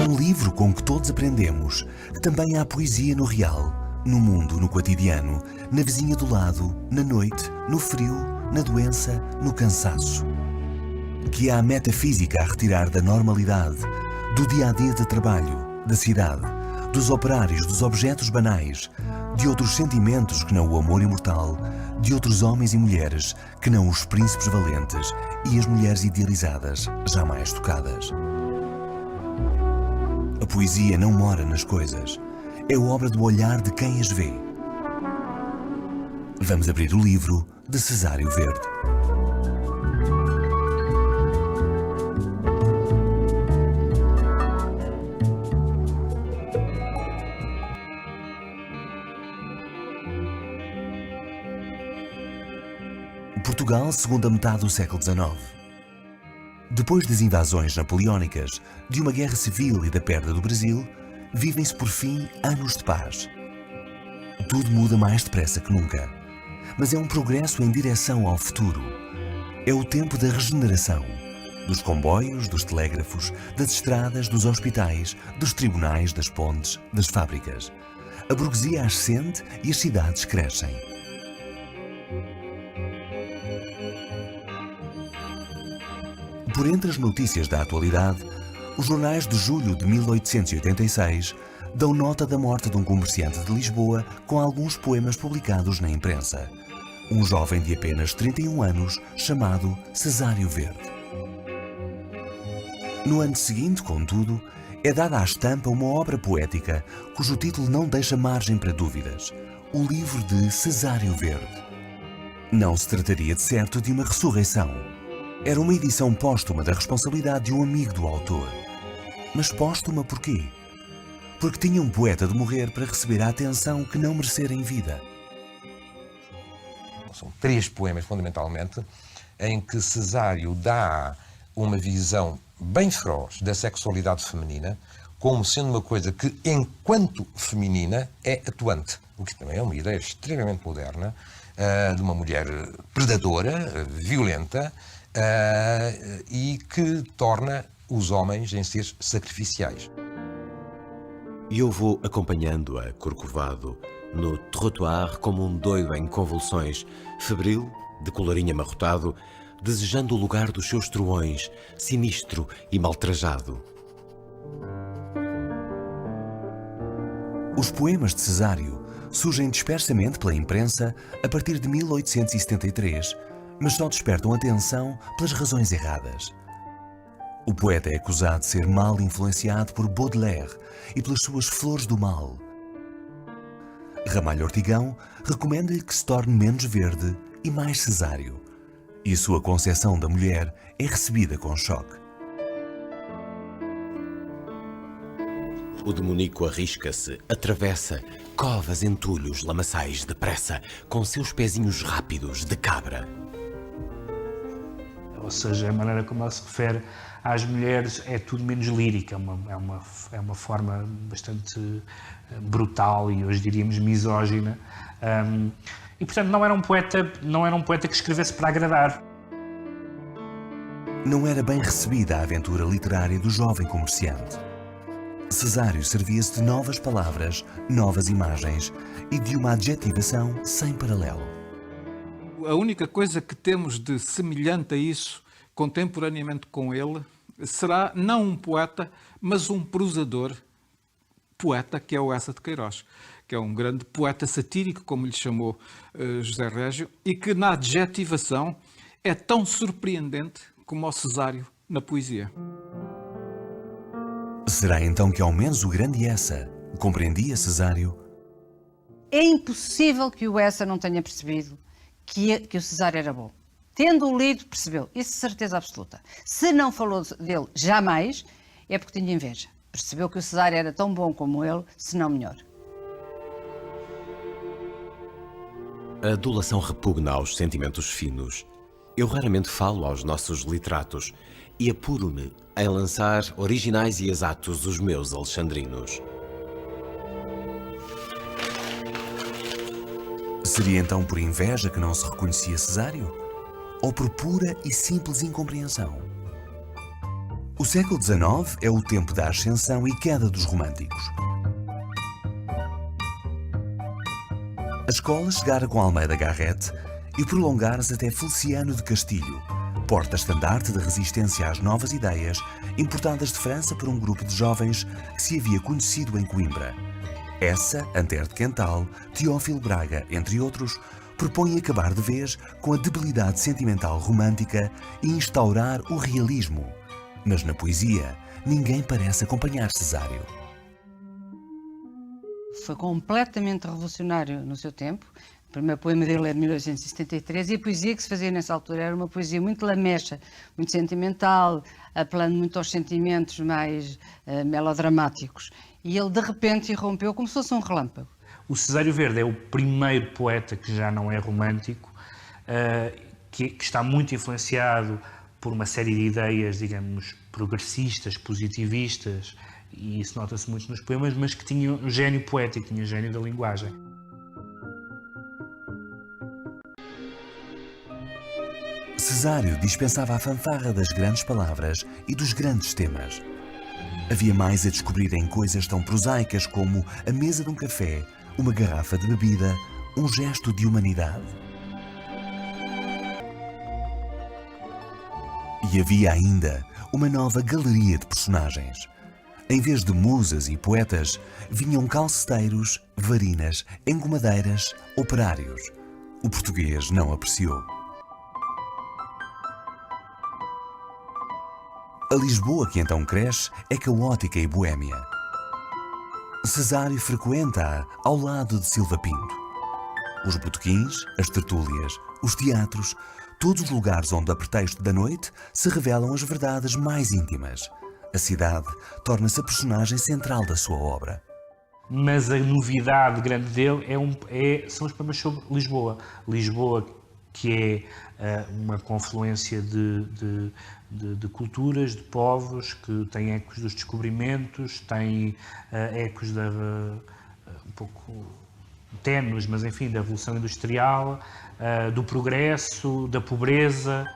um livro com que todos aprendemos que também há poesia no real, no mundo, no cotidiano, na vizinha do lado, na noite, no frio, na doença, no cansaço. Que há metafísica a retirar da normalidade, do dia-a-dia de trabalho, da cidade, dos operários, dos objetos banais, de outros sentimentos que não o amor imortal, de outros homens e mulheres que não os príncipes valentes e as mulheres idealizadas, jamais tocadas. A poesia não mora nas coisas, é obra do olhar de quem as vê. Vamos abrir o livro de Cesário Verde. Portugal, segunda metade do século XIX. Depois das invasões napoleónicas, de uma guerra civil e da perda do Brasil, vivem-se por fim anos de paz. Tudo muda mais depressa que nunca, mas é um progresso em direção ao futuro. É o tempo da regeneração, dos comboios, dos telégrafos, das estradas, dos hospitais, dos tribunais, das pontes, das fábricas. A burguesia ascende e as cidades crescem. Por entre as notícias da atualidade, os jornais de julho de 1886 dão nota da morte de um comerciante de Lisboa com alguns poemas publicados na imprensa. Um jovem de apenas 31 anos chamado Cesário Verde. No ano seguinte, contudo, é dada à estampa uma obra poética cujo título não deixa margem para dúvidas: o livro de Cesário Verde. Não se trataria de certo de uma ressurreição. Era uma edição póstuma da responsabilidade de um amigo do autor. Mas póstuma porquê? Porque tinha um poeta de morrer para receber a atenção que não merecera em vida. São 3 poemas, fundamentalmente, em que Cesário dá uma visão bem feroz da sexualidade feminina, como sendo uma coisa que, enquanto feminina, é atuante. O que também é uma ideia extremamente moderna, de uma mulher predadora, violenta, e que torna os homens em seres sacrificiais. E eu vou acompanhando-a, corcovado, no trottoir como um doido em convulsões, febril, de colorinho amarrotado, desejando o lugar dos seus truões, sinistro e maltrajado. Os poemas de Cesário surgem dispersamente pela imprensa a partir de 1873, mas só despertam atenção pelas razões erradas. O poeta é acusado de ser mal influenciado por Baudelaire e pelas suas flores do mal. Ramalho Ortigão recomenda-lhe que se torne menos verde e mais Cesário, e a sua concepção da mulher é recebida com choque. O demônico arrisca-se, atravessa covas, entulhos, lamaçais depressa, com seus pezinhos rápidos de cabra. Ou seja, a maneira como ela se refere às mulheres é tudo menos lírica, é uma forma bastante brutal e hoje diríamos misógina. E portanto não era um poeta que escrevesse para agradar. Não era bem recebida a aventura literária do jovem comerciante. Cesário servia-se de novas palavras, novas imagens e de uma adjetivação sem paralelo. A única coisa que temos de semelhante a isso, contemporaneamente com ele, será não um poeta, mas um prosador poeta, que é o Eça de Queiroz, que é um grande poeta satírico, como lhe chamou José Régio, e que na adjetivação é tão surpreendente como o Cesário na poesia. Será então que ao menos o grande Eça compreendia Cesário? É impossível que o Eça não tenha percebido que o Cesário era bom. Tendo-o lido, percebeu. Isso de certeza absoluta. Se não falou dele jamais, é porque tinha inveja. Percebeu que o Cesário era tão bom como ele, se não melhor. A adulação repugna aos sentimentos finos. Eu raramente falo aos nossos literatos e apuro-me em lançar originais e exatos os meus alexandrinos. Seria então por inveja que não se reconhecia Cesário? Ou por pura e simples incompreensão? O século XIX é o tempo da ascensão e queda dos românticos. A escola chegara com Almeida Garrett e prolongar-se até Feliciano de Castilho, porta-estandarte da resistência às novas ideias importadas de França por um grupo de jovens que se havia conhecido em Coimbra. Essa, Antero de Quental, Teófilo Braga, entre outros, propõem acabar de vez com a debilidade sentimental romântica e instaurar o realismo. Mas na poesia, ninguém parece acompanhar Cesário. Foi completamente revolucionário no seu tempo. O primeiro poema dele é de 1873 e a poesia que se fazia nessa altura era uma poesia muito lamecha, muito sentimental, apelando muito aos sentimentos mais melodramáticos. E ele, de repente, irrompeu como se fosse um relâmpago. O Cesário Verde é o primeiro poeta que já não é romântico, que está muito influenciado por uma série de ideias, digamos, progressistas, positivistas, e isso nota-se muito nos poemas, mas que tinha um gênio poético, tinha um gênio da linguagem. Cesário dispensava a fanfarra das grandes palavras e dos grandes temas. Havia mais a descobrir em coisas tão prosaicas como a mesa de um café, uma garrafa de bebida, um gesto de humanidade. E havia ainda uma nova galeria de personagens. Em vez de musas e poetas, vinham calceteiros, varinas, engomadeiras, operários. O português não apreciou. A Lisboa que então cresce é caótica e boémia. Cesário frequenta-a ao lado de Silva Pinto. Os botequins, as tertúlias, os teatros, todos os lugares onde, a pretexto da noite, se revelam as verdades mais íntimas. A cidade torna-se a personagem central da sua obra. Mas a novidade grande dele são os poemas sobre Lisboa. Lisboa, que é uma confluência de culturas, de povos, que tem ecos dos descobrimentos, tem ecos um pouco ténues, mas enfim, da Revolução Industrial, do progresso, da pobreza.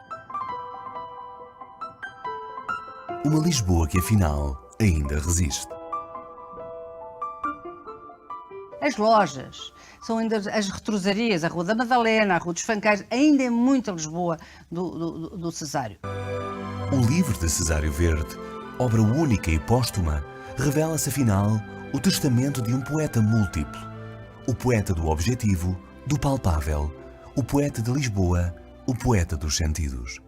Uma Lisboa que, afinal, ainda resiste. As lojas, são ainda as retrosarias, a Rua da Madalena, a Rua dos Fancais, ainda é muito a Lisboa do Cesário. O livro de Cesário Verde, obra única e póstuma, revela-se afinal o testamento de um poeta múltiplo. O poeta do objetivo, do palpável, o poeta de Lisboa, o poeta dos sentidos.